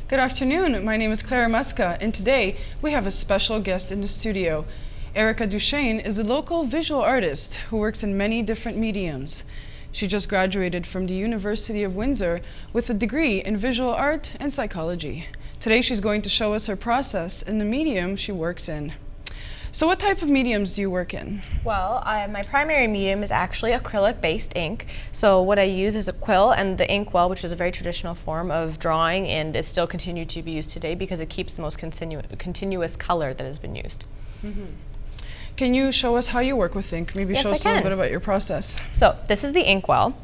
Good afternoon. My name is Clara Muska, and today we have a special guest in the studio. Erica Duchesne is a local visual artist who works in many different mediums. She just graduated from the University of Windsor with a degree in visual art and psychology. Today she's going to show us her process in the medium she works in. So what type of mediums do you work in? Well, my primary medium is actually acrylic-based ink. So what I use is a quill and the inkwell, which is a very traditional form of drawing and is still continued to be used today because it keeps the most continuous color that has been used. Mm-hmm. Can you show us how you work with ink? Maybe show us a little bit about your process. So this is the inkwell.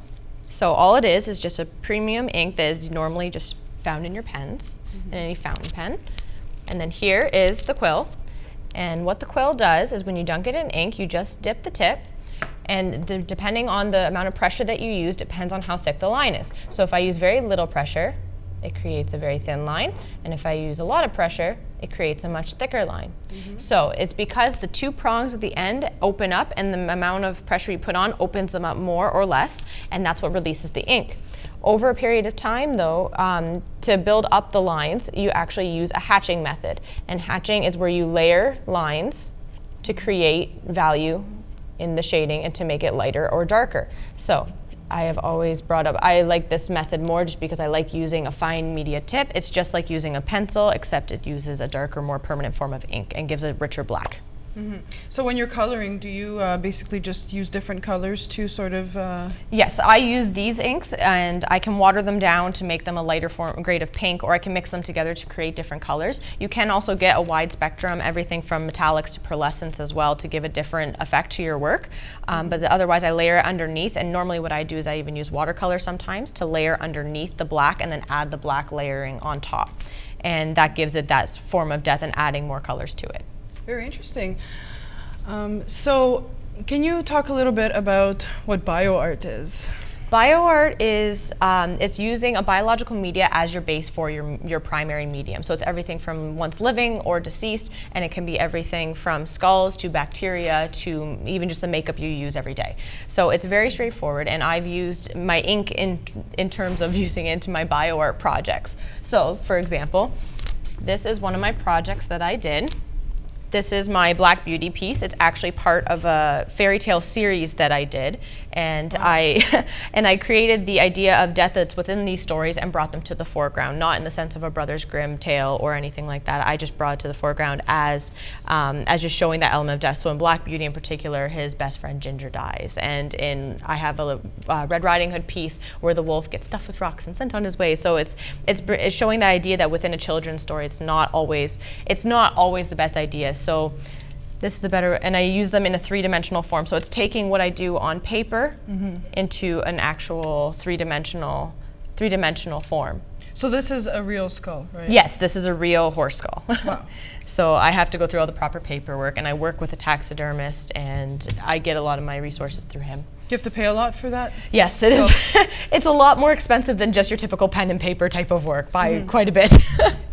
So all it is just a premium ink that is normally just found in your pens and any fountain pen. And then here is the quill. And what the quill does is when you dunk it in ink, you just dip the tip, and depending on the amount of pressure that you use depends on how thick the line is. So if I use very little pressure, it creates a very thin line, and if I use a lot of pressure, it creates a much thicker line. So it's because the two prongs at the end open up and the amount of pressure you put on opens them up more or less, and that's what releases the ink. Over a period of time, though, to build up the lines, you actually use a hatching method. And hatching is where you layer lines to create value in the shading and to make it lighter or darker. So I have always brought up, I like this method more just because I like using a fine media tip. It's just like using a pencil, except it uses a darker, more permanent form of ink and gives a richer black. So when you're coloring, do you basically just use different colors to sort of... Yes, I use these inks and I can water them down to make them a lighter grade of pink, or I can mix them together to create different colors. You can also get a wide spectrum, everything from metallics to pearlescence as well, to give a different effect to your work. But otherwise I layer it underneath, and normally what I do is I even use watercolor sometimes to layer underneath the black and then add the black layering on top. And that gives it that form of depth and adding more colors to it. Very interesting. So can you talk a little bit about what bioart is? Bioart is it's using a biological media as your base for your primary medium. So it's everything from once living or deceased, and it can be everything from skulls to bacteria to even just the makeup you use every day. So it's very straightforward, and I've used my ink in terms of using it into my bioart projects. So for example, this is one of my projects that I did. This is my Black Beauty piece. It's actually part of a fairy tale series that I did, and I created the idea of death that's within these stories and brought them to the foreground, not in the sense of a Brothers Grimm tale or anything like that. I just brought it to the foreground as just showing that element of death. So in Black Beauty in particular, his best friend Ginger dies, and I have a Red Riding Hood piece where the wolf gets stuffed with rocks and sent on his way. So it's showing the idea that within a children's story, it's not always the best idea. So this is the better, and I use them in a three-dimensional form. So it's taking what I do on paper into an actual three-dimensional form. So this is a real skull, right? Yes, this is a real horse skull. Wow. So I have to go through all the proper paperwork, and I work with a taxidermist, and I get a lot of my resources through him. You have to pay a lot for that? Yes, it is. It's a lot more expensive than just your typical pen and paper type of work by quite a bit.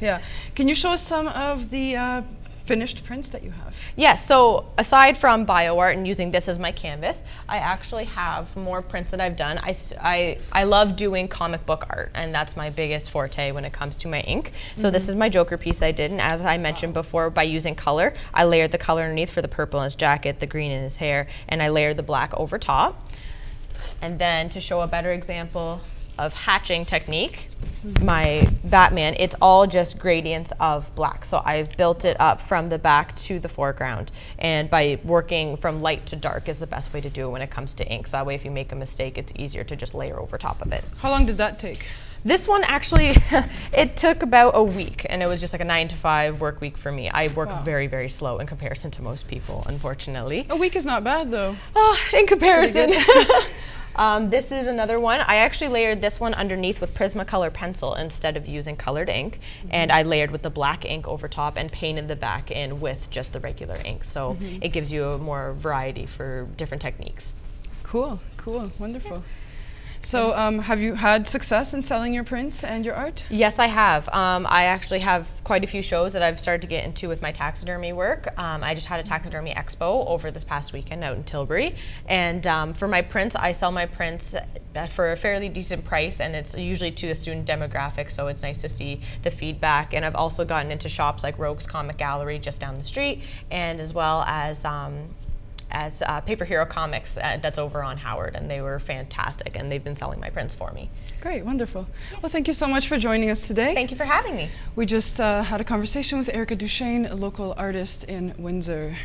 Yeah. Can you show us some of the finished prints that you have? Yes, so aside from bioart and using this as my canvas, I actually have more prints that I've done. I love doing comic book art, and that's my biggest forte when it comes to my ink. So this is my Joker piece I did, and as I mentioned before, by using color, I layered the color underneath for the purple in his jacket, the green in his hair, and I layered the black over top. And then to show a better example of hatching technique, my Batman, it's all just gradients of black. So I've built it up from the back to the foreground, and by working from light to dark is the best way to do it when it comes to ink. So that way if you make a mistake, it's easier to just layer over top of it. How long did that take? This one actually, it took about a week, and it was just like a 9-to-5 work week for me. I work very, very slow in comparison to most people, unfortunately. A week is not bad though. In comparison. This is another one. I actually layered this one underneath with Prismacolor pencil instead of using colored ink, and I layered with the black ink over top and painted the back in with just the regular ink. So it gives you a more variety for different techniques. Cool, cool, wonderful. So have you had success in selling your prints and your art? Yes, I have. I actually have quite a few shows that I've started to get into with my taxidermy work. I just had a taxidermy expo over this past weekend out in Tilbury. And for my prints, I sell my prints for a fairly decent price, and it's usually to a student demographic, so it's nice to see the feedback. And I've also gotten into shops like Rogues Comic Gallery just down the street, and as well as Paper Hero Comics that's over on Howard, and they were fantastic, and they've been selling my prints for me. Great, wonderful. Well, thank you so much for joining us today. Thank you for having me. We just had a conversation with Erica Duchesne, a local artist in Windsor.